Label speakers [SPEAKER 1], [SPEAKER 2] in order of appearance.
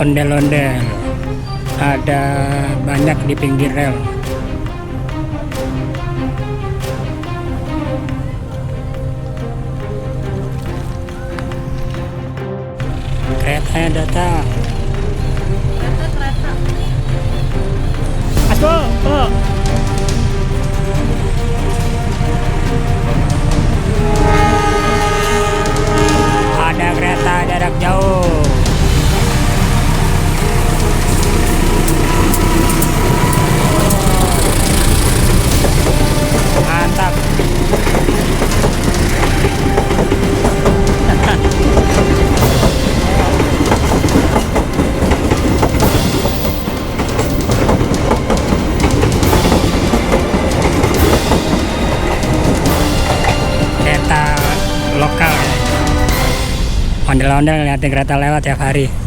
[SPEAKER 1] ondel-ondel ada banyak di pinggir rel. Keretanya datang.
[SPEAKER 2] Kereta.
[SPEAKER 1] Asko, oh. Ada kereta jarak jauh. Mantap. Kereta lokal. Ondel-ondel ngeliatin kereta lewat tiap hari.